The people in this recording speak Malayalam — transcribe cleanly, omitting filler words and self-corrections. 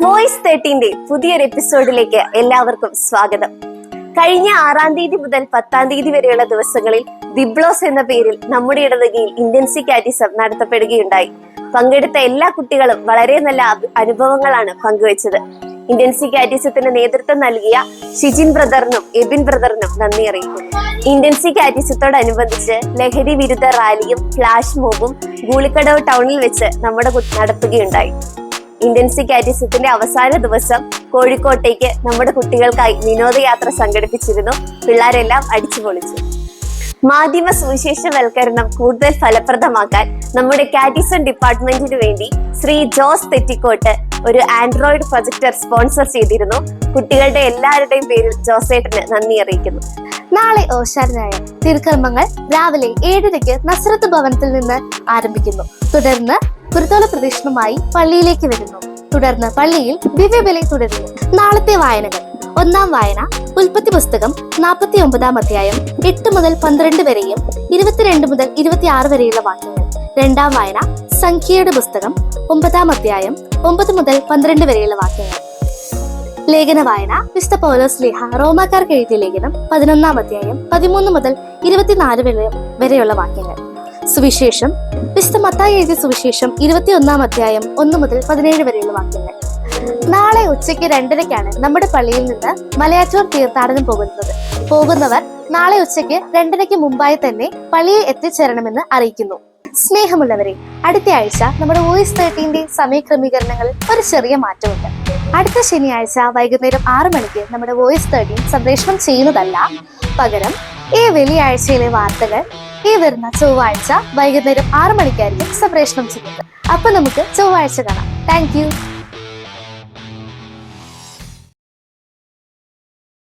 വോയിസ് 13ന്റെ പുതിയൊരു എപ്പിസോഡിലേക്ക് എല്ലാവർക്കും സ്വാഗതം. കഴിഞ്ഞ 6-ാം തീയതി മുതൽ 10-ാം തീയതി വരെയുള്ള ദിവസങ്ങളിൽ ദിബ്ലോസ് എന്ന പേരിൽ നമ്മുടെ ഇടവകയിൽ ഇന്റൻസീവ് കാറ്റിസം നടത്തപ്പെടുകയുണ്ടായി. പങ്കെടുത്ത എല്ലാ കുട്ടികളും വളരെ നല്ല അനുഭവങ്ങളാണ് പങ്കുവച്ചത്. ഇന്റൻസീവ് കാറ്റിസത്തിന് നേതൃത്വം നൽകിയ ഷിജിൻ ബ്രദറിനും എബിൻ ബ്രദറിനും നന്ദി അറിയിക്കുന്നു. ഇന്റൻസീവ് കാറ്റിസത്തോടനുബന്ധിച്ച് ലഹരി വിരുദ്ധ റാലിയും ഫ്ലാഷ് മോബും ഗൂളിക്കടവ് ടൗണിൽ വെച്ച് നമ്മുടെ നടത്തുകയുണ്ടായി. ഇന്റൻസീവ് കാറ്റിസത്തിന്റെ അവസാന ദിവസം കോഴിക്കോട്ടേക്ക് നമ്മുടെ കുട്ടികൾക്കായി വിനോദയാത്ര സംഘടിപ്പിച്ചിരുന്നു. പിള്ളേരെല്ലാം അടിച്ചു പൊളിച്ചു. മാധ്യമ സുവിശേഷവൽക്കരണം കൂടുതൽ ഫലപ്രദമാക്കാൻ നമ്മുടെ കാറ്റിസം ഡിപ്പാർട്ട്മെന്റിനു വേണ്ടി ശ്രീ ജോസ് തെറ്റിക്കോട്ട് ഒരു ആൻഡ്രോയിഡ് പ്രൊജക്ടർ സ്പോൺസർ ചെയ്തിരുന്നു. കുട്ടികളുടെ എല്ലാവരുടെയും പേരിൽ ജോസേട്ടന് നന്ദി അറിയിക്കുന്നു. നാളെ ഓശാരനായ തിരുക്കർമ്മങ്ങൾ രാവിലെ 7:30 നസ്രത്ത് ഭവനത്തിൽ നിന്ന് ആരംഭിക്കുന്നു. തുടർന്ന് കുരുത്തോല പ്രദക്ഷിണമായി പള്ളിയിലേക്ക് വരുന്നു. തുടർന്ന് പള്ളിയിൽ ദിവ്യബലി തുടരുന്നു. നാളത്തെ വായനകൾ: 1-ാം വായന ഉൽപ്പത്തി പുസ്തകം 49-ാം അധ്യായം 8 മുതൽ 12 വരെയും 22 മുതൽ 26 വരെയുള്ള വാക്യങ്ങൾ. 2-ാം വായന സംഖ്യയുടെ പുസ്തകം 9-ാം അധ്യായം 9 മുതൽ 12 വരെയുള്ള വാക്യങ്ങൾ. ലേഖന വായന വിശുദ്ധ പൗലോസ് ശ്ലീഹ റോമാക്കാർക്ക് എഴുതിയ ലേഖനം 11-ാം അധ്യായം 13 മുതൽ 24 വരെയുള്ള വാക്യങ്ങൾ. സുവിശേഷം വിശുദ്ധ മത്തായി എഴുതിയ സുവിശേഷം 21-ാം അധ്യായം 1 മുതൽ 17 വരെയുള്ള വാക്യങ്ങൾ. നാളെ ഉച്ചയ്ക്ക് 2:30 നമ്മുടെ പള്ളിയിൽ നിന്ന് മലയാറ്റൂർ തീർത്ഥാടനം പോകുന്നവർ നാളെ ഉച്ചയ്ക്ക് 2:30 മുമ്പായി തന്നെ പള്ളിയിൽ എത്തിച്ചേരണമെന്ന് അറിയിക്കുന്നു. സ്നേഹമുള്ളവരെ, അടുത്ത ആഴ്ച നമ്മുടെ വോയിസ് 13ന്റെ സമയക്രമീകരണങ്ങളിൽ ഒരു ചെറിയ മാറ്റമുണ്ട്. അടുത്ത ശനിയാഴ്ച വൈകുന്നേരം 6 മണിക്ക് നമ്മുടെ വോയിസ് 13 സംപ്രേഷണം ചെയ്യുന്നതല്ല. പകരം ഈ വെള്ളിയാഴ്ചയിലെ വാർത്തകൾ ഈ വരുന്ന ചൊവ്വാഴ്ച വൈകുന്നേരം 6 മണിക്കായിരിക്കും സംപ്രേഷണം ചെയ്യുന്നത്. അപ്പൊ നമുക്ക് ചൊവ്വാഴ്ച കാണാം. Thank you.